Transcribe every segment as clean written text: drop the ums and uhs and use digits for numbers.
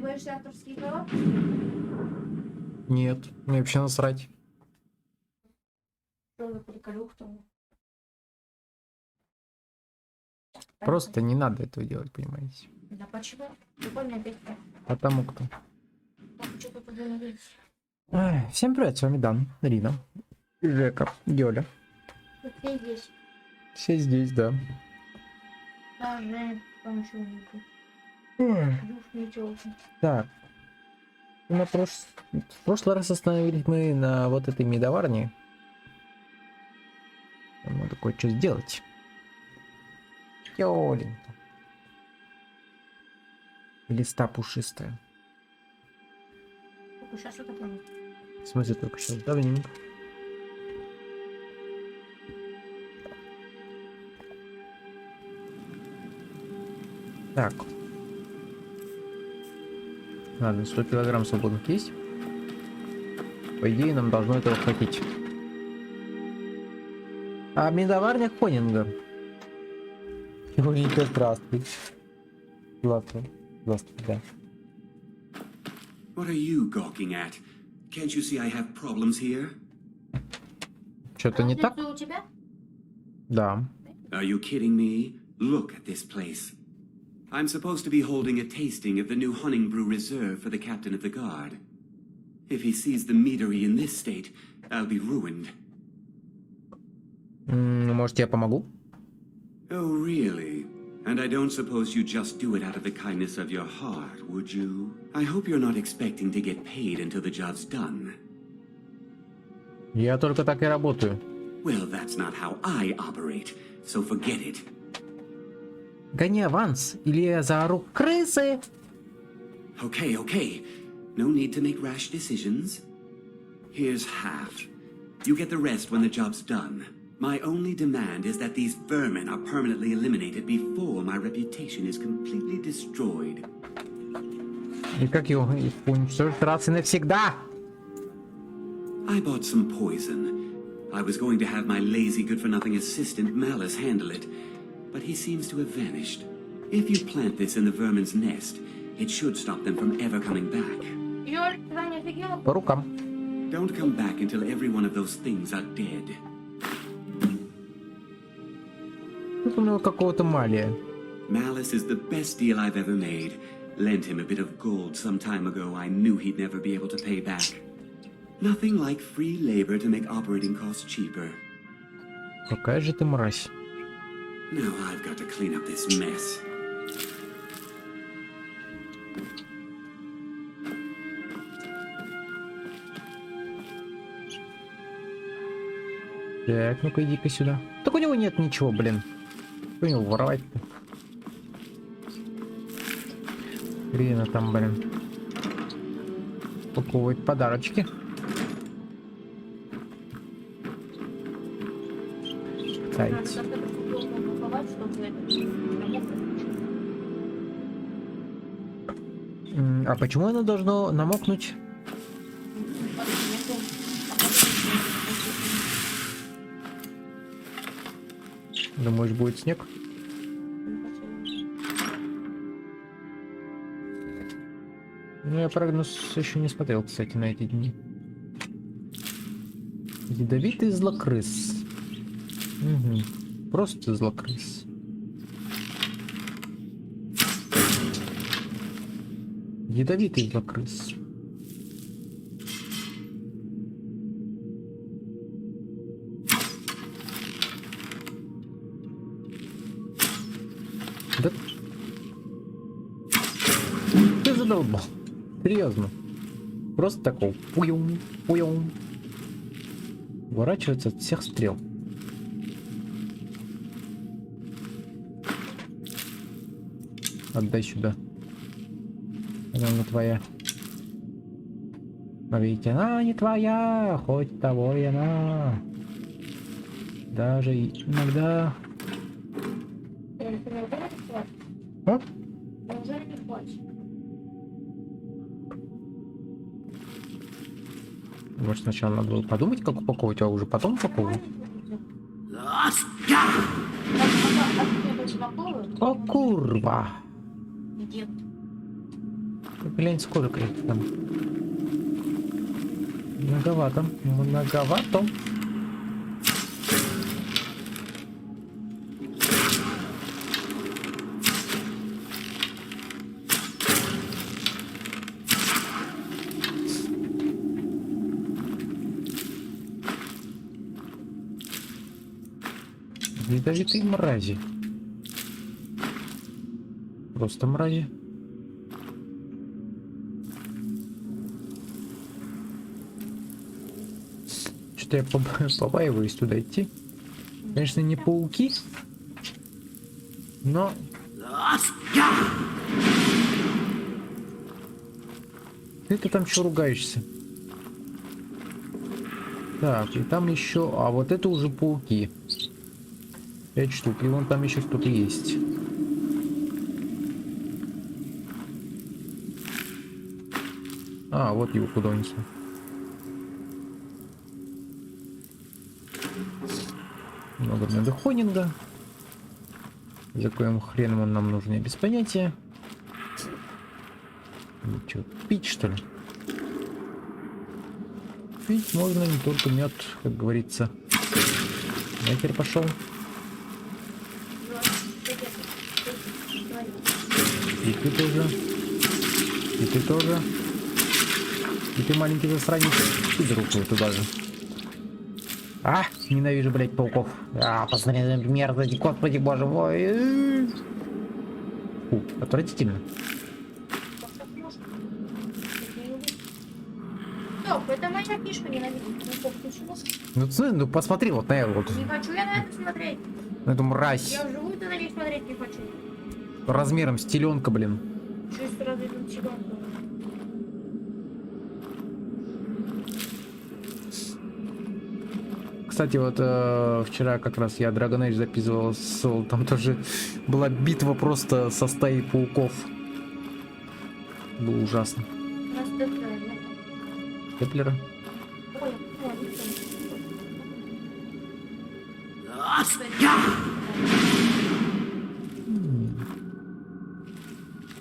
боишься авторских прав? Нет, мне вообще насрать. Что за приколюх-то? Просто не надо этого делать, понимаете? Да почему? Прикольная песня. Потому кто. Что-то подумали. Всем привет, с вами Дан, Рина, Жека, Гёля. Все здесь. Все здесь, да. Да, Женя, там еще нету. Душ не тёлка. Так. В прошлый раз остановились мы на вот этой медоварне. Нам надо кое-что сделать. Ёленька. Листа пушистая. Сейчас что такое? В смысле, только сейчас давненько. Так. Ладно, 100 килограмм свободных есть. По идее, нам должно этого хватить. А Медоварня Хоннинга. Юленька, здравствуй. Здравствуй. Здравствуй, да. What are you gawking at? Can't you see I have problems here? Что-то не так? У тебя? Да. Are you kidding me? Look at this place. I'm supposed to be holding a tasting of the new Honningha Reserve for the captain of the guard. If he sees the meadery in this state, I'll be ruined. Может, я помогу? Oh, really? And I don't suppose you just do it out of the kindness of your heart, would you? I hope you're not expecting to get paid until the job's done. Я только так и работаю. Well, that's not how I operate, so forget it. Гони аванс, или я заору крысы. Okay, okay. No need to make rash decisions. Here's half. You get the rest when the job's done. My only demand is that these vermin are permanently eliminated before my reputation is completely destroyed. И как его уничтожить раз и навсегда? I bought some poison. I was going to have my lazy good-for-nothing assistant Malice handle it, but he seems to have vanished. If you plant this in the vermin's nest, it should stop them from ever coming back. Ёль, Женя, офигела? По рукам. Don't come back until every one of those things are dead. Тут у него какого-то малия. Malice is the best deal I've ever made. Lent him a bit of gold some time ago I knew he'd never be able to pay back. Nothing like free labor to make operating costs cheaper. Какая же ты мразь. Now I've got to clean up this mess. Так, ну-ка иди-ка сюда. Так у него нет ничего, блин. Что у него воровать-то? Рина там, блин. Упаковывает подарочки. Дайте. А почему оно должно намокнуть? Думаешь, будет снег? Ну, я прогноз еще не смотрел, кстати, на эти дни. Ядовитый злокрыс. Угу. Просто злокрыс. Ядовитый злокрыс. Да... Ты задолбал. Серьезно. Просто такого. Пуюм, пуюм. Уворачивается от всех стрел. Отдай сюда. Она не твоя. Но ведь она не твоя, хоть того и она. Даже иногда... А? Может, сначала надо было подумать, как упаковывать, а уже потом упаковывать. О, курва! глянь, сколько их там. Многовато. Многовато. Ядовитые мрази. Просто мрази. Что-то я побаиваюсь туда идти. Конечно, не пауки, но... Ты там что ругаешься? Так, и там еще... А вот это уже пауки. 5 штук. И вон там еще кто-то есть. А, вот его куда унесло. Много Медоварни Хоннинга. За коим хреном он нам нужен, я без понятия. Ну, что, пить что ли? Пить можно не только мед, как говорится. Нахер пошел. И ты тоже. И ты тоже. И ты маленький засранец. И друг твой туда же. А, ненавижу, блять, пауков. А, посмотри, мерзость, господи, боже мой. Фу, отвратительно. Стоп, это моя фишка ненавидеть пауков. Почему? Ну посмотри вот на это вот. Не хочу я на это смотреть. На эту мразь. Я вживую на них смотреть не хочу. Размером с теленка, блин. 6 раз идут чемпионку. Кстати, вот вчера как раз я Dragon Age записывал, там тоже была битва просто со стаей пауков. Было ужасно. У нас Теплера нет. Теплера? Ой,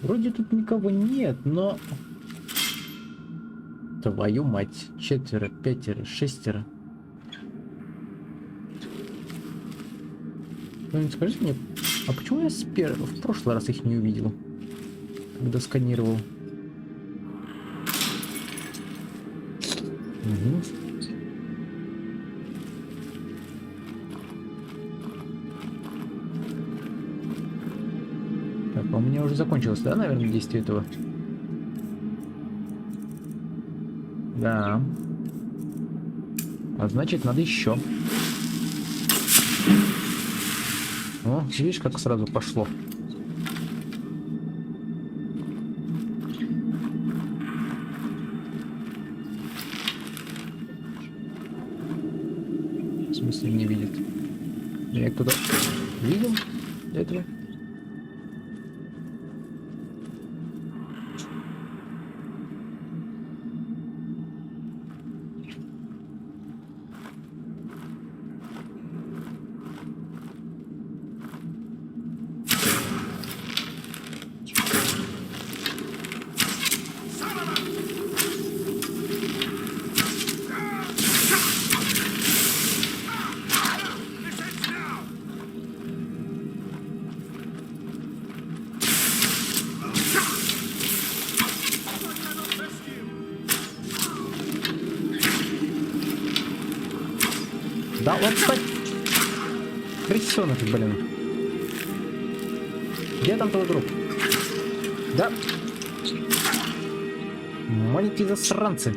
Вроде тут никого нет, но... Твою мать. 4, 5, 6. Ну, скажите мне, а почему я в прошлый раз их не увидел, когда сканировал? Угу. Так, а у меня уже закончилось, да, наверное, действие этого? Да. А значит, надо еще. О, видишь, как сразу пошло. В смысле не видит? Я кто-то видел для этого? Да, вот, кстати. Крысёнок, блин. Где там твой друг? Да. Маленькие засранцы.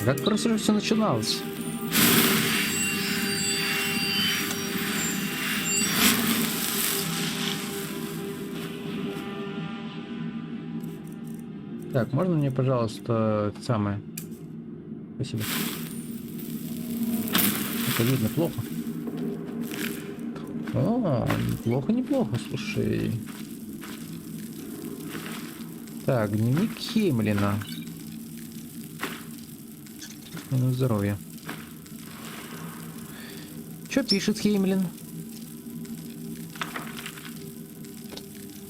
Как просто все начиналось. Так, можно мне, пожалуйста, это самое? Спасибо. Это видно плохо. О, неплохо, неплохо, слушай. Так, дневник Хеймлина. Ну, здоровье. Чё пишет Хеймлин?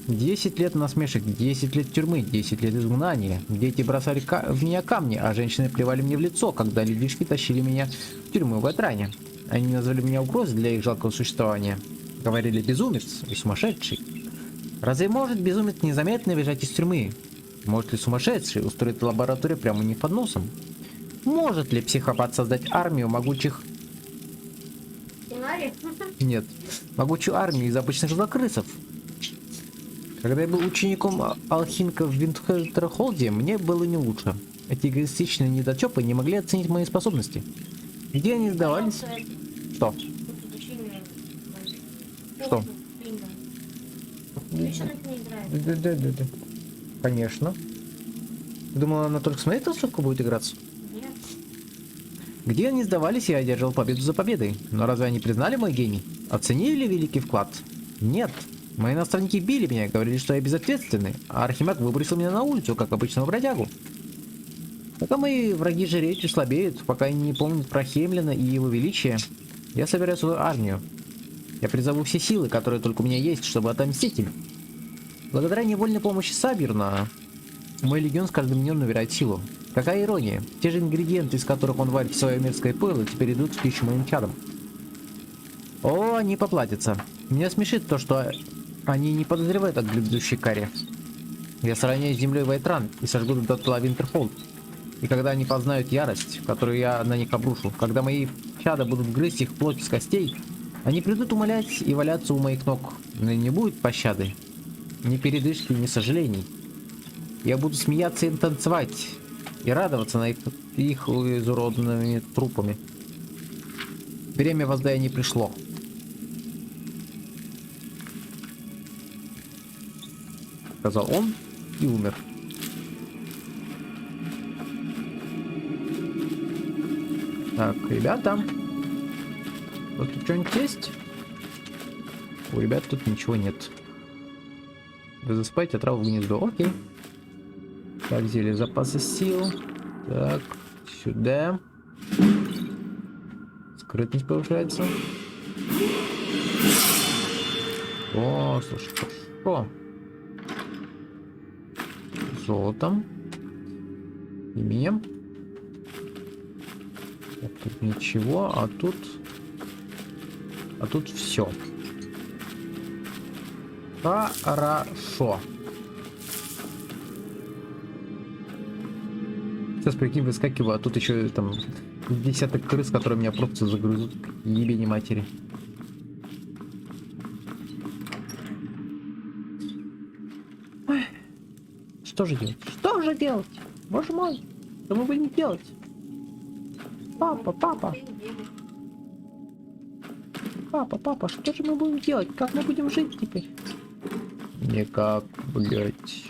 10 лет насмешек, 10 лет тюрьмы, 10 лет изгнания. Дети бросали в меня камни, а женщины плевали мне в лицо, когда людишки тащили меня в тюрьму в Этране. Они назвали меня угрозой для их жалкого существования. Говорили безумец и сумасшедший. Разве может безумец незаметно бежать из тюрьмы? Может ли сумасшедший устроить лабораторию прямо у них под носом? Может ли психопат создать армию могучих... Сценарий? Нет. Могучую армию из обычных злокрысов? Когда я был учеником алхимика в Винтерхолде, мне было не лучше. Эти эгоистичные недотёпы не могли оценить мои способности. Где они сдавались? Что? Что? Да. Конечно. Думала, она только с моей толстовкой будет играться? Нет. Где они сдавались, я одерживал победу за победой. Но разве они признали мой гений? Оценили великий вклад? Нет. Мои наставники били меня, говорили, что я безответственный, а Архимаг выбросил меня на улицу, как обычного бродягу. Пока мои враги жиреют и слабеют, пока они не помнят про Хемлина и его величие, я собираю свою армию. Я призову все силы, которые только у меня есть, чтобы отомстить им. Благодаря невольной помощи Сабирна, мой легион с каждым днем набирает силу. Какая ирония, те же ингредиенты, из которых он варит свое мерзкое пойло, теперь идут в пищу моим чадам. О, они поплатятся. Меня смешит то, что они не подозревают о грядущей каре. Я сравняюсь с землей Вайтран и сожгу дотла Винтерхолд. И когда они познают ярость, которую я на них обрушу, когда мои чада будут грызть их плоть с костей, они придут умолять и валяться у моих ног. Но не будет пощады, ни передышки, ни сожалений. Я буду смеяться и танцевать, и радоваться на их изуродованными трупами. Время воздаяния пришло. Сказал он и умер. Так, ребята. Вот тут что-нибудь есть? У ребят тут ничего нет. Вы засыпаете отраву в гнездо. Окей. Так, зелье запасы сил. Так, сюда. Скрытность повышается. О, слушай, хорошо. Золотом. Имеем. Так, тут ничего, а тут все. Хорошо. Сейчас, прикинь, выскакиваю, а тут еще там десяток крыс, которые меня просто загрызут к ебени матери. Ой. Что же делать? Что же делать? Боже мой, что мы будем делать? Папа. Папа, что же мы будем делать? Как мы будем жить теперь? Никак, блять.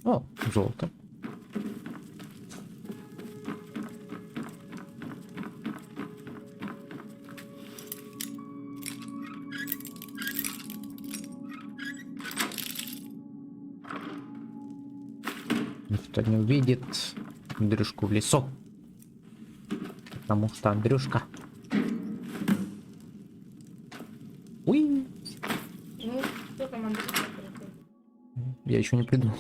О, золото. Никто не увидит Андрюшку в лесу. Потому что Андрюшка. Уи. Ну, кто там Андрюшка? Я еще не придумал.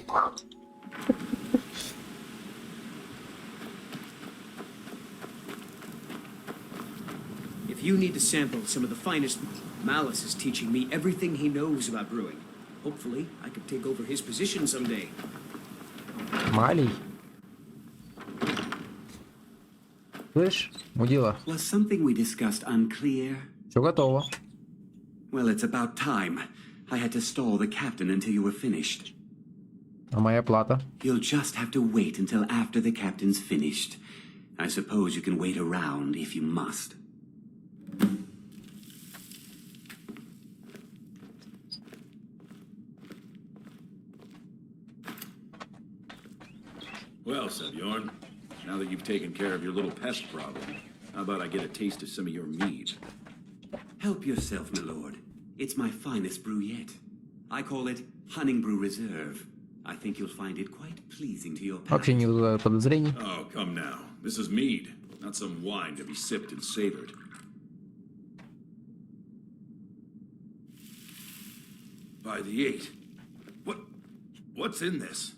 If you need to sample some of the finest, Malice is teaching me everything he knows about brewing. Hopefully, I could take over his position someday. Малий. Слышь, мудила. Was something we discussed unclear? Все готово. Well, it's about time. I had to stall the captain until you were finished. А моя плата? You'll just have to wait until after the captain's finished. I suppose you can wait around if you must. Well, Sebjorn, now that you've taken care of your little pest problem, how about I get a taste of some of your mead? Help yourself, my lord. It's my finest brew yet. I call it Honning Brew Reserve. I think you'll find it quite pleasing to your Вообще не palate. вызывает подозрений. Oh, come now. This is mead, not some wine to be sipped and savored. By the 8. What's in this?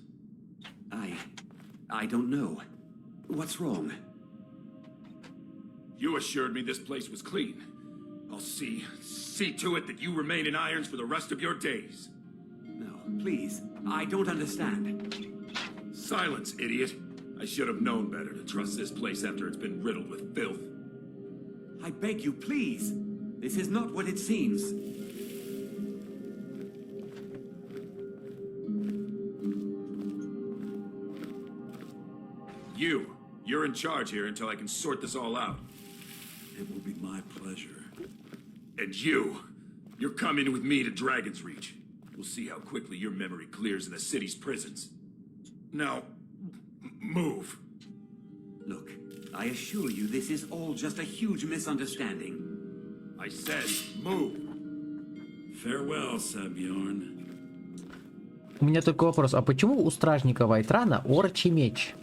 I don't know. What's wrong? You assured me this place was clean. I'll see to it that you remain in irons for the rest of your days. No, please. I don't understand. Silence, idiot. I should have known better to trust this place after it's been riddled with filth. I beg you, please. This is not what it seems. You're in charge here until I can sort this all out. It will be my pleasure. And you're coming with me to Dragon's Reach. We'll see how quickly your memory clears in the city's prisons. Now, move. Look, I assure you this is all just a huge misunderstanding. I said, move. Farewell, Sabjorn. У меня только вопрос, а почему у стражника Вайтрана орчий меч?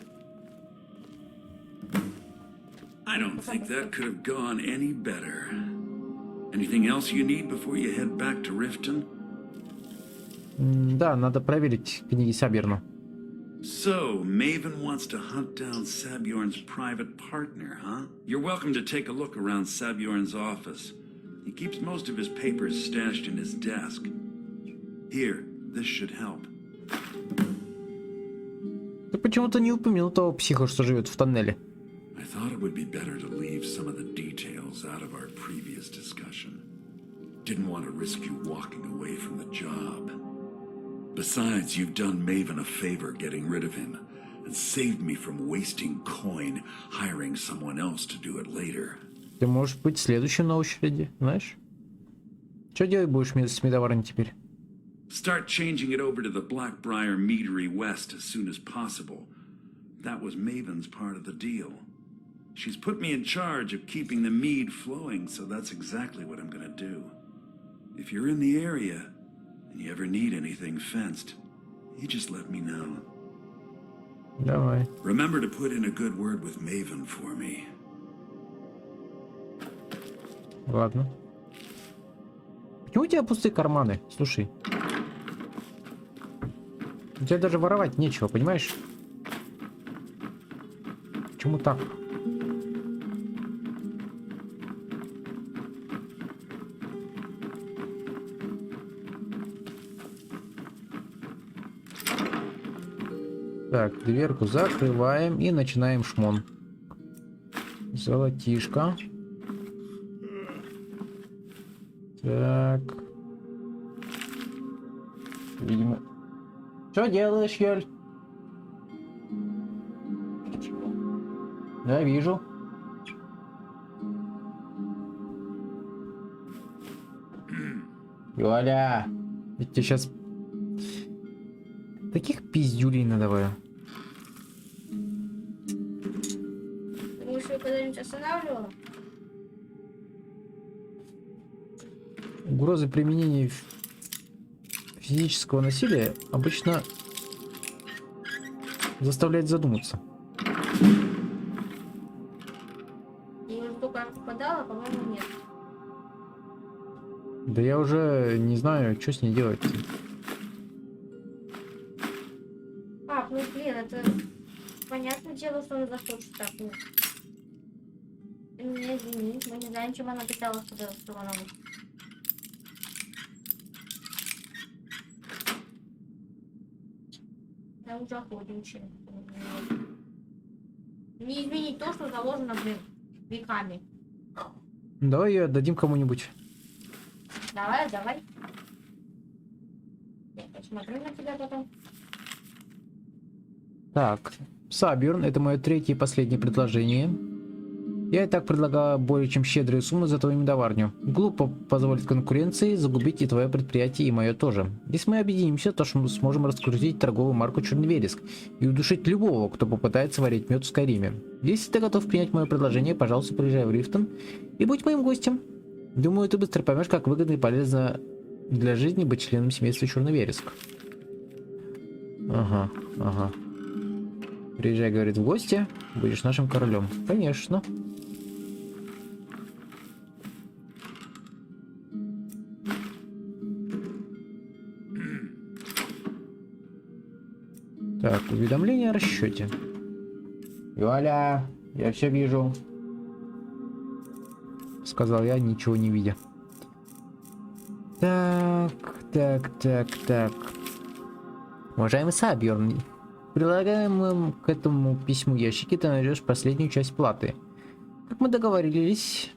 I don't think that could have gone any better. Anything else you need before you head back to Riften? Да, надо проверить книги Саберну. So, Maven wants to hunt down Sabjorn's private partner, huh? You're welcome to take a look around Sabjorn's office. He keeps most of his papers stashed in his desk. Here, this should help. Ты почему-то не упомянул того психа, что живет в тоннеле. I thought it would be better to leave some of the details out of our previous discussion. Didn't want to risk you walking away from the job. Besides, you've done Maven a favor getting rid of him, and saved me from wasting coin hiring someone else to do it later. Ты можешь быть следующим на очереди, знаешь? Что делать будешь с Медоварней теперь? Start changing it over to the Blackbriar Meadery West as soon as possible. That was Maven's part of the deal. She's put me in charge of keeping the mead flowing, so that's exactly what I'm gonna do. If you're in the area, and you ever need anything fenced, you just let me know. Давай. Remember to put in a good word with Maven for me. Ладно. Почему у тебя пустые карманы? Слушай. У тебя даже воровать нечего, понимаешь? Почему так? Так, дверку закрываем и начинаем шмон. Золотишко. Так. Видимо. Что делаешь, Йоль? Да, вижу. Йоля, я тебе сейчас таких пиздюлей надаваю. Думаешь, я когда-нибудь останавливала? Угрозы применения физического насилия обычно заставляет задуматься. Я уже только попадала, по-моему, нет. Да я уже не знаю, что с ней делать. Пап, ну блин, это понятное дело, что он захочет так. Ну. Ты меня извини, мы не знаем, чем она питалась, когда она. Я уже охотничаю. Не изменить то, что заложено, блин, веками. Давай ее отдадим кому-нибудь. Давай, давай. Я посмотрю на тебя потом. Так, Саберн, это мое третье и последнее предложение. Я и так предлагаю более чем щедрые суммы за твою медоварню. Глупо позволить конкуренции загубить и твое предприятие, и мое тоже. Если мы объединимся, то мы сможем раскрутить торговую марку Черный Вереск и удушить любого, кто попытается варить мед в Скайриме. Если ты готов принять мое предложение, пожалуйста, приезжай в Рифтон и будь моим гостем. Думаю, ты быстро поймешь, как выгодно и полезно для жизни быть членом семейства Черный Вереск. Ага, ага. Приезжай, говорит, в гости, будешь нашим королем. Конечно. Так, уведомление о расчете. Вуаля, я все вижу. Сказал я, ничего не видя. Так. Уважаемый Сабьерн, прилагаемым к этому письму ящике ты найдешь последнюю часть платы. Как мы договаривались,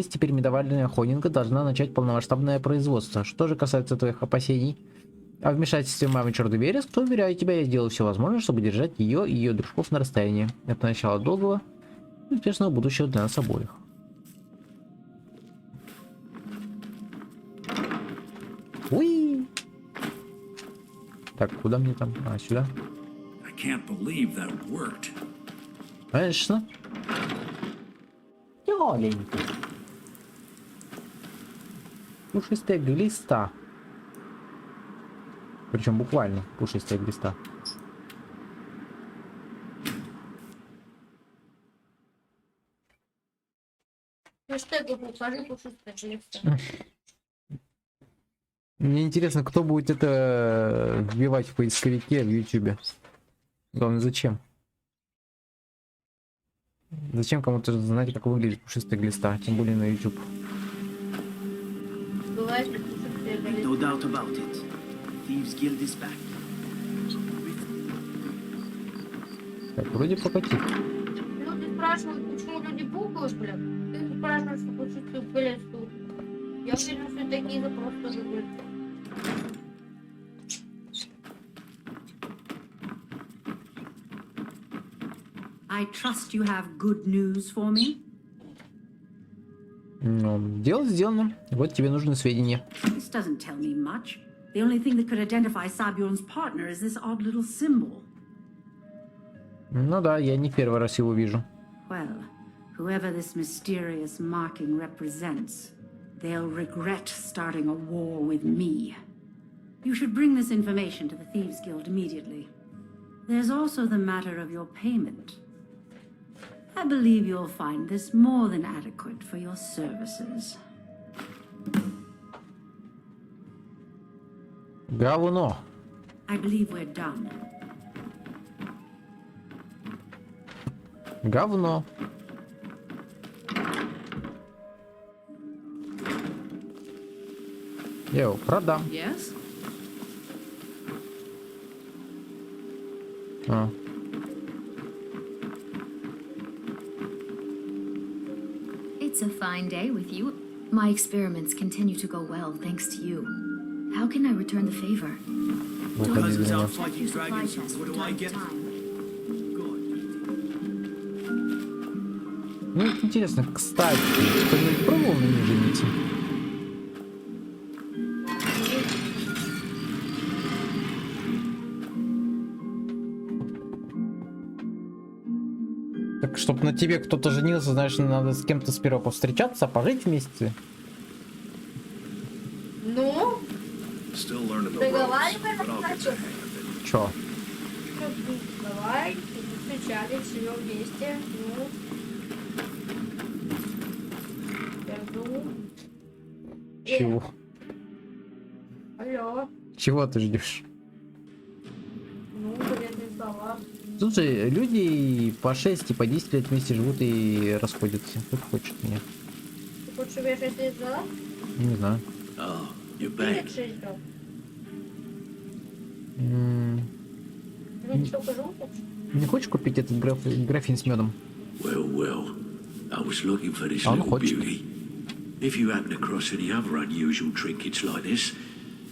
теперь Медоварня Хоннинга должна начать полномасштабное производство. Что же касается твоих опасений о вмешательстве мамы Черный Вереск, то, уверяю тебя, я сделаю все возможное, чтобы держать ее и ее дружков на расстоянии. Это начало долгого и успешного будущего для нас обоих. Уи! Так, куда мне там? А, сюда. Конечно. Тёленький. Пушистая глиста. Причем буквально пушистая глиста. Хэштегу покажи пушистая глиста. Мне интересно, кто будет это вбивать в поисковике в YouTube. Главное, зачем? Зачем кому-то знать, как выглядит пушистая глиста, тем более на YouTube. Бывает пушистая глиста. No doubt about it. Thieves Guild is back. Так, вроде покатит. Люди спрашивают, почему люди пукают, блядь. Ты спрашиваешь, что пушистую глисту. Я уверен, что такие запросы тоже будут. I trust you have good news for me. Ну, дело сделано. Вот тебе нужны сведения. This doesn't tell me much. The only thing that could identify Sabion's partner is this odd little symbol. Ну да, я не первый раз его вижу. Well, whoever this mysterious marking represents, they'll regret starting a war with me. You should bring this information to the Thieves Guild immediately. There's also the matter of your payment. I believe you'll find this more than adequate for your services. Говно. I believe we're done. Говно. Я его продам. Yes? А. It's a fine day with you. My experiments continue to go well thanks to you. How can I return the favor? Выходи Cousins за out меня. fighting Supply dragons. chest What from do I time to get? time. Ну, интересно, кстати, кто-нибудь пробовал на ней жениться? Так, чтобы на тебе кто-то женился, знаешь, надо с кем-то сперва повстречаться, пожить вместе. Ну, Still learning the договариваемся, ropes, but I'll get the значит. hang of it. Чё? Давай, встречались, живем вместе. Ну. Жду. Чего? Алло. Чего ты ждешь? Ну, полезные слова. Слушай, люди по 6 и по 10 лет вместе живут и расходятся. Как хочет меня. Ты хочешь, чтобы я 6 лет ждала? Не знаю. Oh, you're Ты back. лет 6 ждал. Ну, не только живу, хочешь? Не хочешь купить этот графин с медом? Well, well. I was looking for this Он little хочет. beauty. If you happen across any other unusual trinkets like this,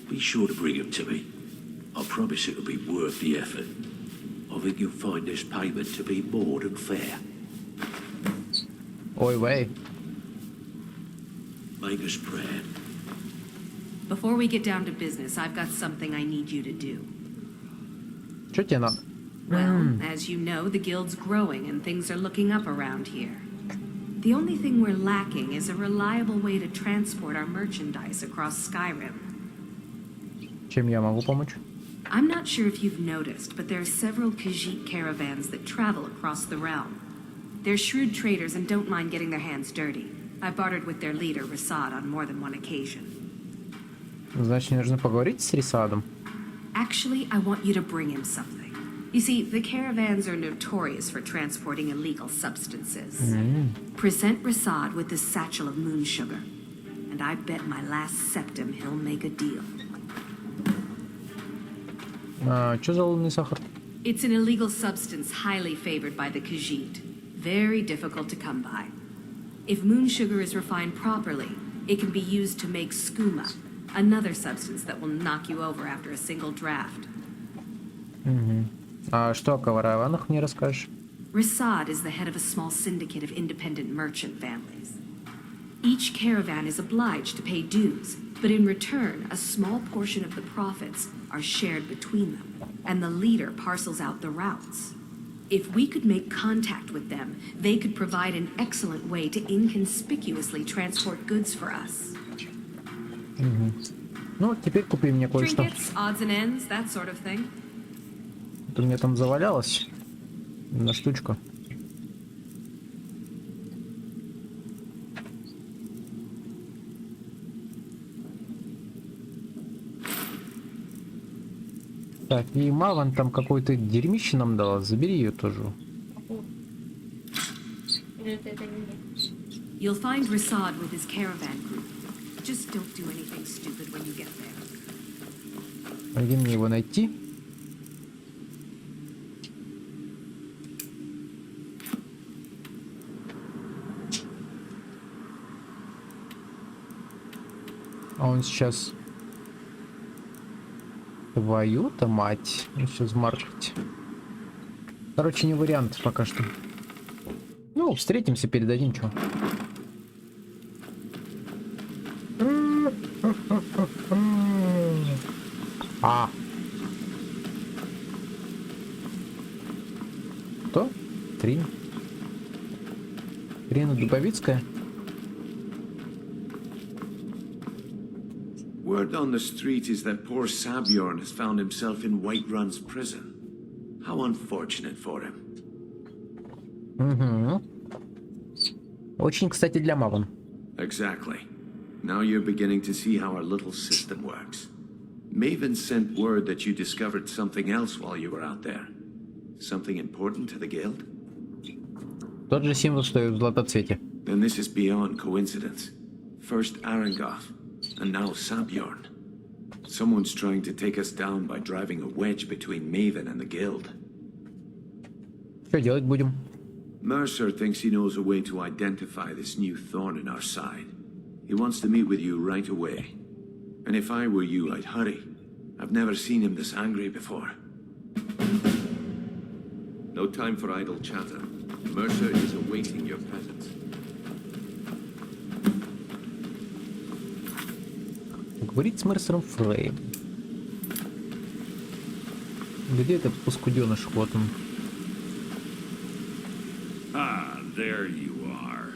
be sure to bring them to me. I promise it'll be worth the effort. I think you'll find this payment to be more than fair. Ой, вей. Make us proud. Before we get down to business, I've got something I need you to do. Что тебе надо? Well, as you know, the guild's growing and things are looking up around here. The only thing we're lacking is a reliable way to transport our merchandise across Skyrim. Чем я могу помочь? I'm not sure if you've noticed, but there are several Khajiit caravans that travel across the realm. They're shrewd traders and don't mind getting their hands dirty. I bartered with their leader, Rasad, on more than one occasion. Значит, нужно поговорить с Рисадом. Actually, I want you to bring him something. You see, the caravans are notorious for transporting illegal substances. Present Rasad with this satchel of moon sugar, and I bet my last septim he'll make a deal. Что за лунный сахар? It's an illegal substance highly favored by the Khajiit. Very difficult to come by. If moon sugar is refined properly, it can be used to make skooma, another substance that will knock you over after a single draft. А что о караванах мне расскажешь? Rasad is the head of a small syndicate of independent merchant families. Each caravan is obliged to pay dues, but in return, a small portion of the profits are shared between them, and the leader parcels out the routes. If we could make contact with them, they could provide an excellent way to inconspicuously transport goods for us. Ну, теперь купи мне кое-что. Trinkets, odds and ends, that sort of thing. Это у меня там завалялось. На штучку. Так, и Маван там какой-то дерьмище нам дала. Забери ее тоже. You'll find Rasad with his caravan group. Just don't do anything stupid when you get there. А где мне его найти? А он сейчас... Твою-то мать. Он сейчас маркать. Короче, не вариант пока что. Ну, встретимся, передадим, чё. А. Кто? Трин. Трина Дубовицкая? Word on the street is that poor Sabjorn has found himself in Whiterun's prison. How unfortunate for him. Очень, кстати, для Маван. Exactly. Now you're beginning to see how our little system works. Maven sent word that you discovered something else while you were out there. Something important to the guild? Тот же символ, что и в златоцвете. Then this is beyond coincidence. First Arangoth, and now Sabjorn. Someone's trying to take us down by driving a wedge between Maven and the guild. Что делать будем? Mercer thinks he knows a way to identify this new thorn in our side. He wants to meet with you right away. And if I were you, I'd hurry. I've never seen him this angry before. No time for idle chatter. Mercer is awaiting your presence. Говорить с Мерсером Фрейм. Где этот паскуденыш? Вот он. Ah, there you are.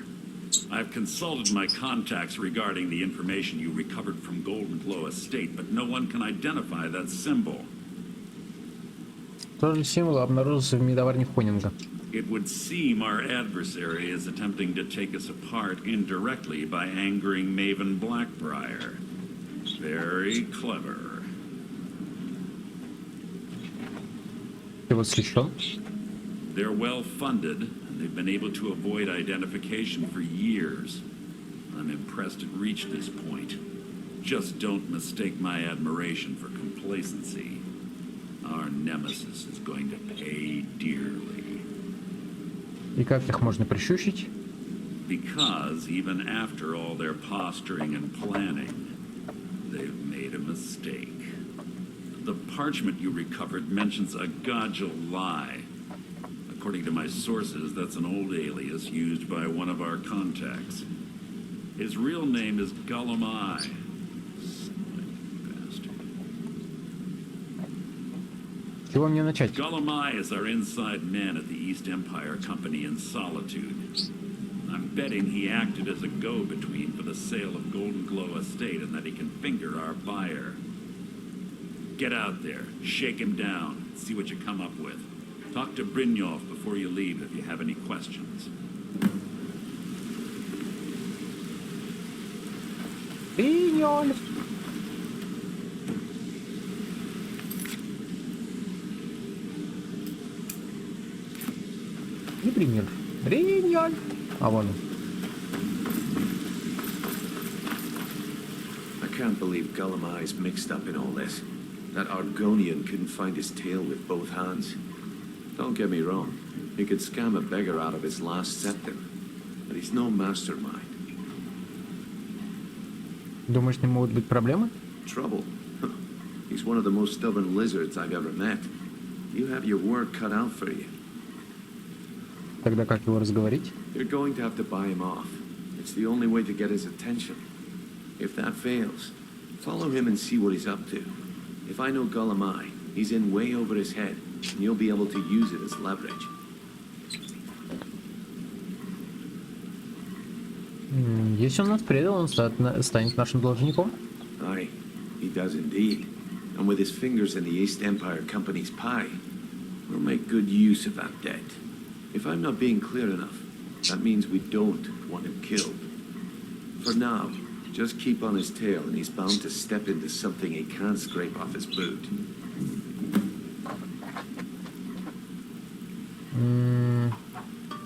I've consulted my contacts regarding the information you recovered from Golden-Glow Estate, but no one can identify that symbol. Тот же символ обнаружился в Медоварне Хоннинга. It would seem our adversary is attempting to take us apart indirectly by angering Maven Blackbriar. Very clever. Ты восхищен? They're well funded, and they've been able to avoid identification for years. I'm impressed it reached this point. Just don't mistake my admiration for complacency. Our nemesis is going to pay dearly. И как их можно прищучить? Because even after all their posturing and planning, they've made a mistake. The parchment you recovered mentions a Godjal lie. According to my sources, that's an old alias used by one of our contacts. His real name is Gulum-Ai. С чего мне начать? Gulum-Ai is our inside man at the East Empire Company in Solitude. I'm betting he acted as a go-between for the sale of Golden-Glow Estate and that he can finger our buyer. Get out there, shake him down, see what you come up with. Talk to Brynjolf before you leave if you have any questions. Бриньоль. Не Бриньоль. Бриньоль. А вон он. I can't believe Gulum-Ai's mixed up in all this. That Argonian couldn't find his tail with both hands. Don't get me wrong, he could scam a beggar out of his last septim, but he's no mastermind. Думаешь, с ним могут быть проблемы? Trouble? He's one of the most stubborn lizards I've ever met. You have your work cut out for you. Тогда как его разговорить? You're going to have to buy him off. It's the only way to get his attention. If that fails, follow him and see what he's up to. If I know Gulum-Ai, he's in way over his head, and you'll be able to use it as leverage. Если он нас предал, он станет нашим должником. Aye, he does indeed. And with his fingers in the East Empire Company's pie, we'll make good use of that debt. If I'm not being clear enough, that means we don't want him killed. For now, just keep on his tail and he's bound to step into something he can't scrape off his boot.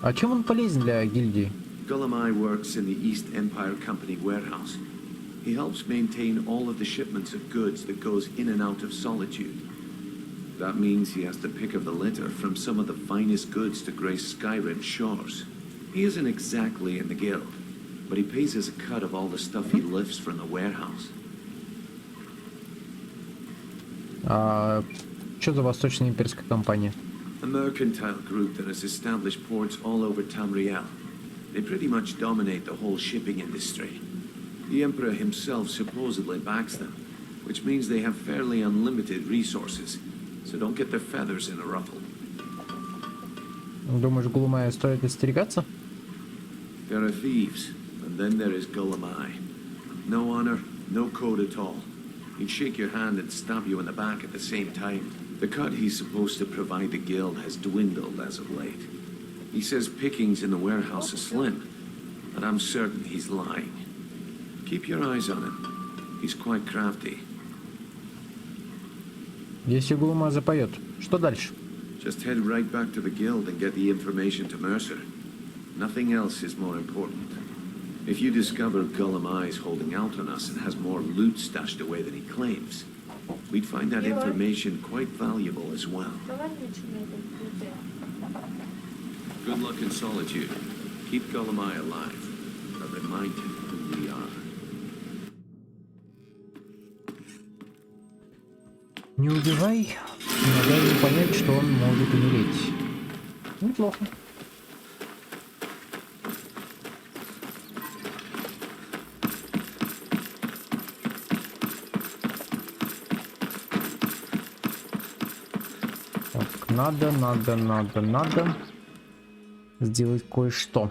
А чем он полезен для гильдии? Gulum-Ai works in the East Empire Company warehouse. He helps maintain all of the shipments of goods that goes in and out of Solitude. That means he has to pick of the litter from some of the finest goods to grace Skyrim shores. He isn't exactly in the guild, but he pays us a cut of all the stuff he lifts from the warehouse. Что за Восточная имперская компания? A mercantile group that has established ports all over Tamriel. They pretty much dominate the whole shipping industry. The Emperor himself supposedly backs them, which means they have fairly unlimited resources, so don't get their feathers in a ruffle. Думаешь, Гулум-Ая стоит остерегаться? There are thieves, and then there is Gulum-Ai. No honor, no code at all. He'd shake your hand and stab you in the back at the same time. The cut he's supposed to provide the guild has dwindled as of late. He says pickings in the warehouse are slim, but I'm certain he's lying. Keep your eyes on him. He's quite crafty. Если Гулум-Ай запоет, что дальше? Just head right back to the guild and get the information to Mercer. Nothing else is more important. If you discover Gulum-Ai's holding out on us and has more loot stashed away than he claims, we'd find that information quite valuable as well. Good luck in Solitude. Keep Gulum-Ai alive, but remind him who we are. Не убивай, но дай ему понять, что он может умереть. Неплохо. Так, надо сделать кое-что.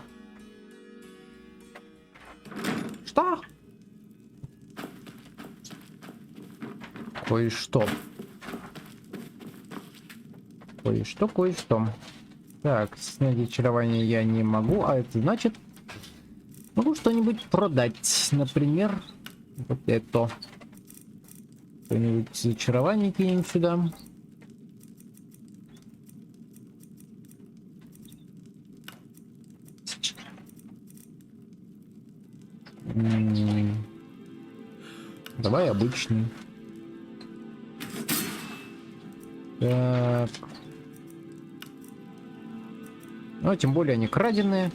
Что? Кое-что. Кое-что. Так, снять очарование я не могу, а это значит, могу что-нибудь продать. Например, вот это. Что-нибудь из очарования кинем сюда. Давай обычный. Так. Ну, тем более они краденые.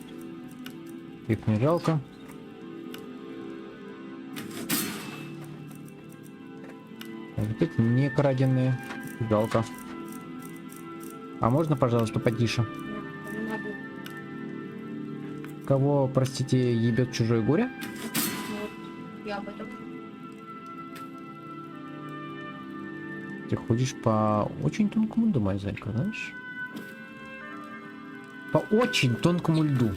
Их не жалко. А вот эти не краденые. Жалко. А можно, пожалуйста, потише? Не могу. Кого, простите, ебет чужое горе? Вот, я об этом. Ты ходишь по очень тонкому льду, моя зайка, знаешь? По очень тонкому льду.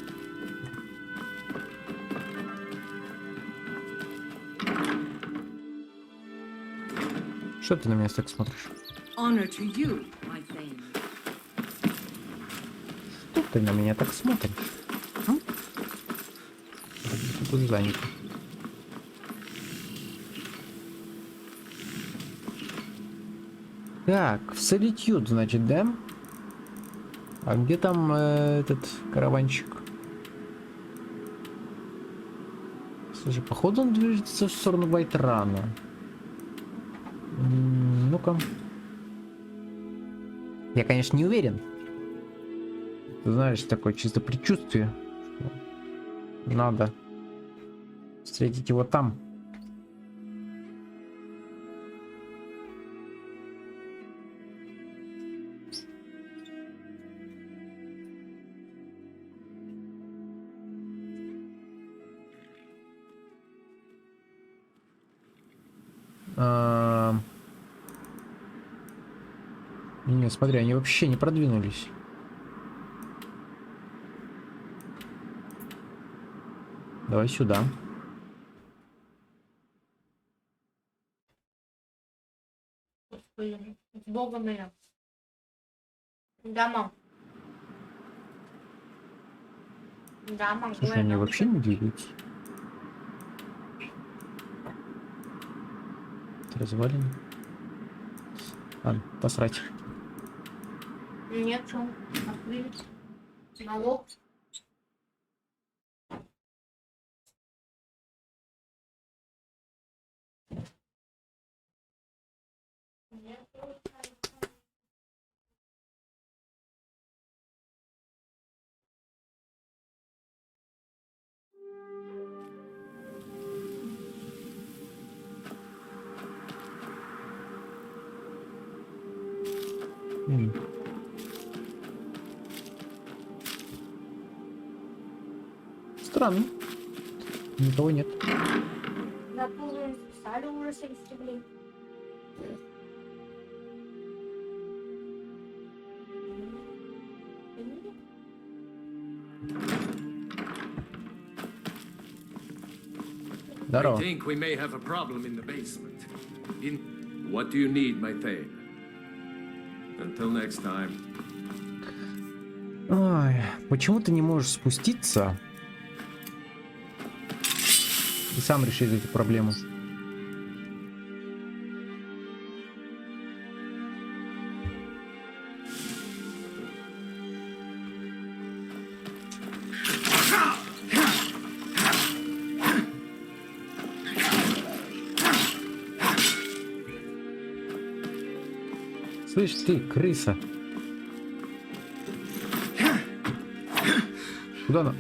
Что ты на меня так смотришь? Honor to you, my thane. Что ты на меня так смотришь? М? Тут занято. Так, в Солитюд, значит, да? А где там этот караванчик? Слушай, походу он движется в сторону Вайтрана. Ну-ка. Я, конечно, не уверен. Ты знаешь, такое чисто предчувствие. Надо встретить его там. Не, смотри, они вообще не продвинулись. Давай сюда. Господи, с Богом меня. Да, мам. Да, мам. Слушай, они вообще не двигаются. Это развалины. Ладно, посрать. Нет, что? Открыть. Налог. Странно. Никого нет. На полную списали уже 70 рублей. Здорово. I think we may have a problem in the basement. What do you need, my thane? Until next time. Ой, почему ты не можешь спуститься и сам решить эту проблему? Слышь ты, крыса. Куда она?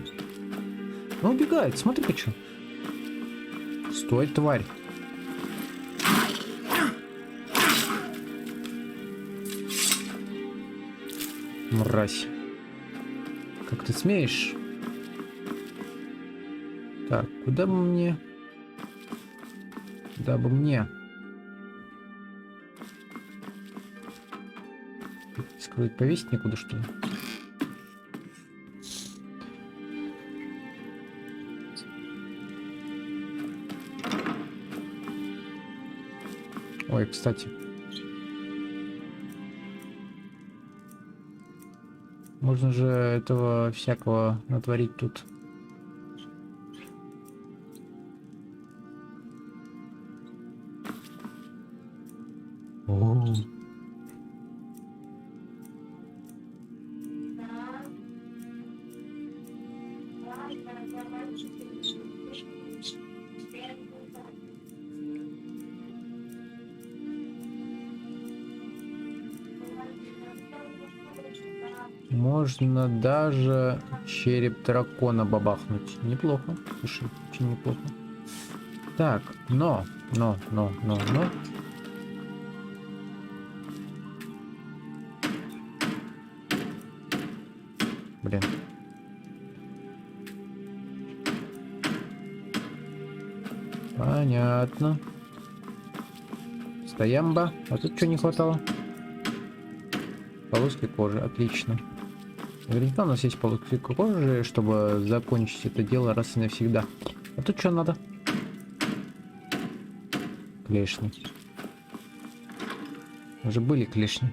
Она убегает, смотри-ка что. Стой, тварь. Мразь. Как ты смеешь? Так, куда бы мне? Куда бы мне? Скрыть, повесить некуда, что ли? Ой, кстати. Можно же этого всякого натворить тут. О. Можно даже череп дракона бабахнуть. Неплохо. Слушай, очень неплохо. Так, но. Блин. Понятно. Стоямба. А тут что не хватало? Полоски кожи. Отлично. Наверняка у нас есть полоски кожи, чтобы закончить это дело раз и навсегда. А тут что надо? Клешни. Уже были клешни.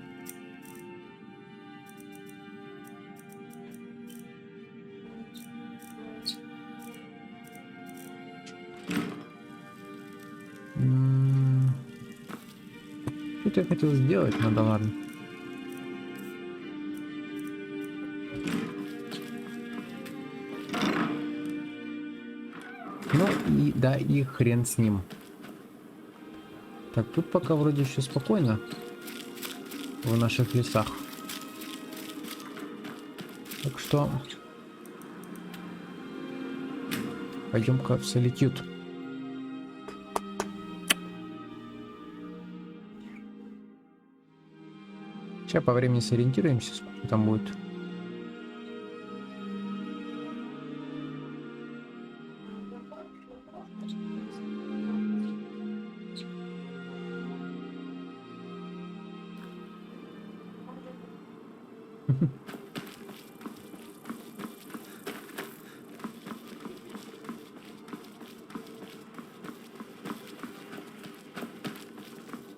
Что я хотел сделать, надо, ладно. Ну и да, и хрен с ним. Так, тут пока вроде еще спокойно в наших лесах. Так что пойдем-ка в солитюд. Сейчас по времени сориентируемся, сколько там будет.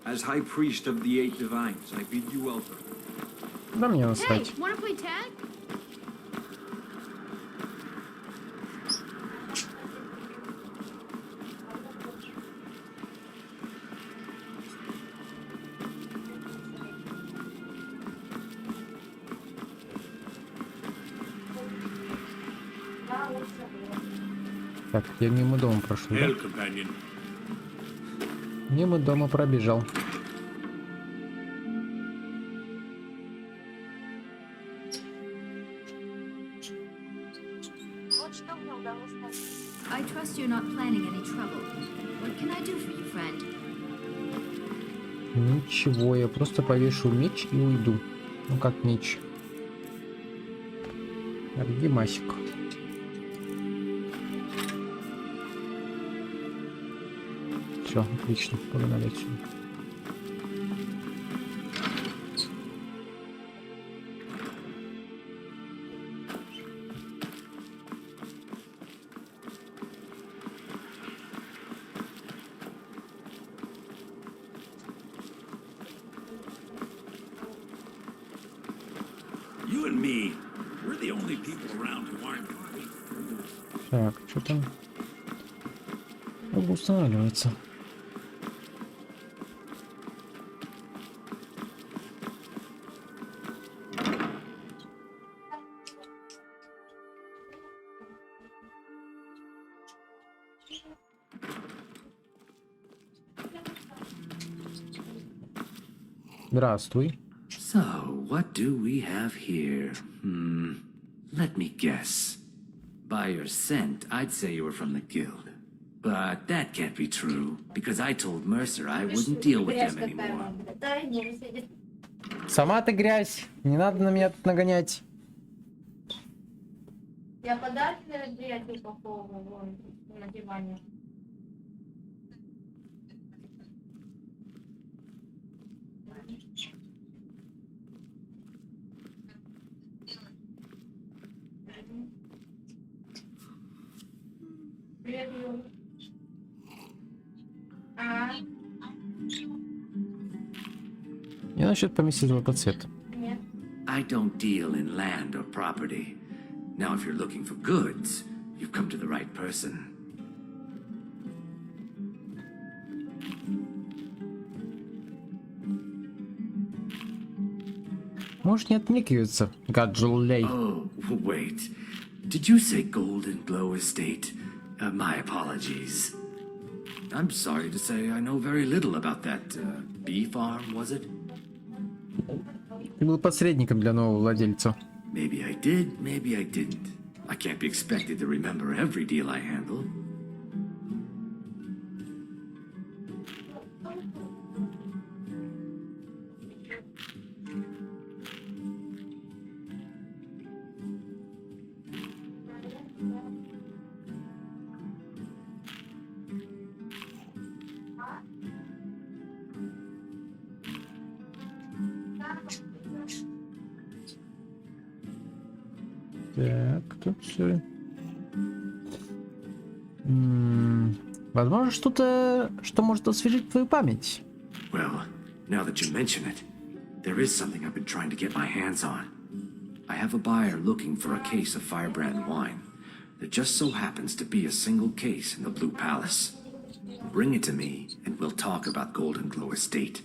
As High Priest of the Eight Divines, I bid you welcome. Да мне насрать. Hey, wanna play tag? Так, я мимо дома прошел. Да? Hail, companion. Мимо дома пробежал. I trust you're not planning any trouble. What can I do for you, friend? Ничего, я просто повешу меч и уйду. Ну как меч. Аргимасик. Все, отлично, погнали отсюда. You and me, we're the only people around who aren't complete. Так, что там? Устанавливается. Здравствуй. So, what do we have here? Let me guess. By your scent, I'd say you were from the guild. But that can't be true, because I told Mercer I wouldn't deal with them anymore. Сама ты грязь. Не надо на меня тут нагонять. Я подарки мероприятию упаковываю вон на диване. Привет, Ю. Не насчет поместить золотоцвет. Нет. I don't deal in land or property. Now, if you're looking for goods, you've come to the right person. Можешь не отнекиваться, гаджулей. Oh, wait. Did you say Golden Glow Estate? My apologies. I'm sorry to say I know very little about that bee farm, was it? Ты был посредником для нового владельца. Maybe I did, maybe I didn't. I can't be expected to remember every deal I handle. Так, тут все. Возможно, что-то, что может освежить твою память. Well, Now that you mention it, there is something I've been trying to get my hands on. I have a buyer looking for a case of firebrand wine. There just so happens to be a single case in the Blue Palace. Bring it to me, and we'll talk about Golden Glow Estate.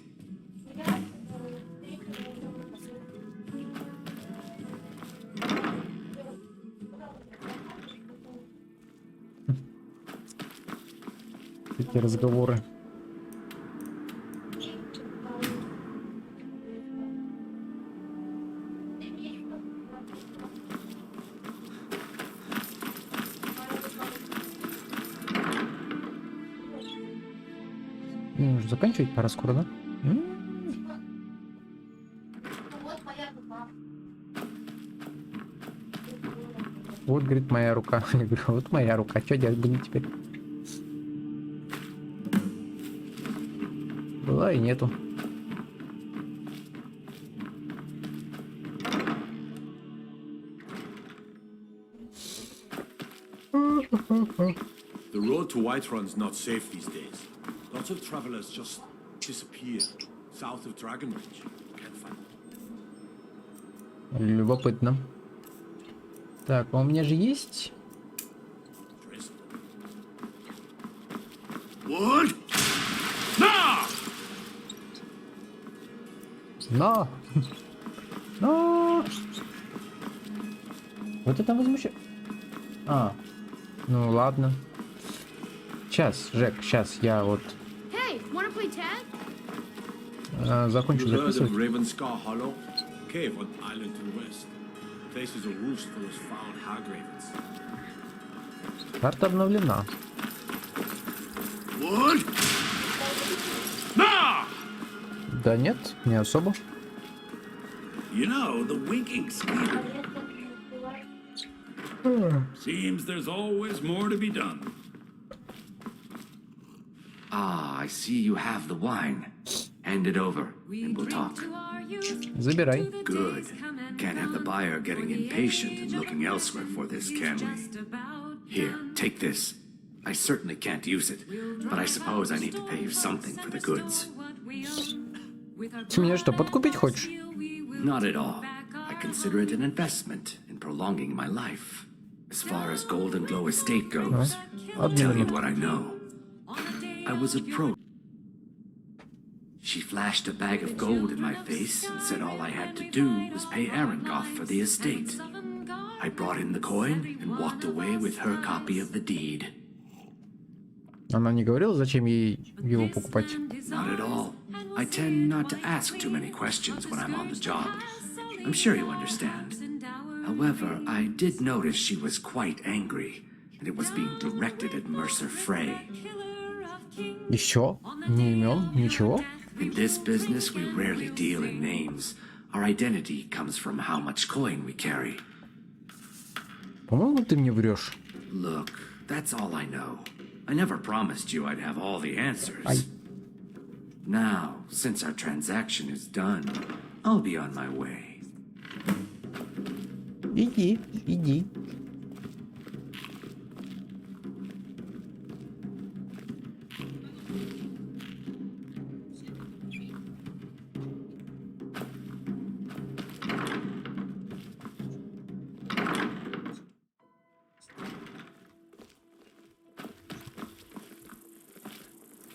Эти разговоры. Нужно заканчивать, пора скоро, да? Вот, говорит, моя рука. Я говорю, вот моя рука. Что делать будем теперь? Была и нету. The road to Whiterun's not safe these days. Lots of travelers just disappear south of Dragon Ridge. Can't find them. Любопытно. Так, а у меня же есть... What? No! Но! Но! Вот это возмущает. А, ну ладно. Сейчас, Жек, сейчас я вот Hey, wanna play tag? закончу You heard of записывать. Ravenscar Hollow? Cave on island to the west. Place is a roost for those found hag ravens. Карта обновлена. What? No! Да нет, не особо. You know, the winking skeeter. Seems there's always more to be done. Ah, I see you have the wine. Hand it over, and we'll talk. Забирай. Good. Can't have the buyer getting impatient and looking elsewhere for this, can we? Here, take this. I certainly can't use it, but I suppose I need to pay you something for the goods. Ты меня что, подкупить хочешь? Not at all. I consider it an investment in prolonging my life. As far as Golden Glow Estate goes, I'll tell you what I know. I was approached. She flashed a bag of gold in my face and said all I had to do was pay Arangoth for the estate. I brought in the coin and walked away with her copy of the deed. Она не говорила, зачем ей его покупать? Not at all. I tend not to ask too many questions when I'm on the job. I'm sure you understand. However, I did notice she was quite angry, and it was being directed at Mercer Frey. Еще? Не имен? Ничего? In this business, we rarely deal in names. Our identity comes from how much coin we carry. По-моему, ты мне врешь. Look, that's all I know. I never promised you I'd have all the answers. Now, since our transaction is done, I'll be on my way. Иди, иди.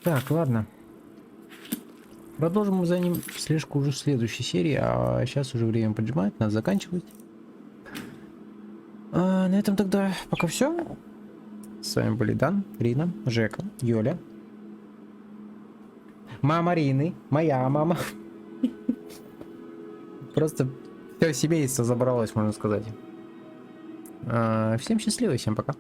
Так, ладно. Продолжим за ним слежку уже в следующей серии, а сейчас уже время поджимает, надо заканчивать. На этом тогда пока все. С вами были Дан, Рина, Жека, Юля. Мама Рины, моя мама. Просто все семейство забралось, можно сказать. Всем счастливо, всем пока.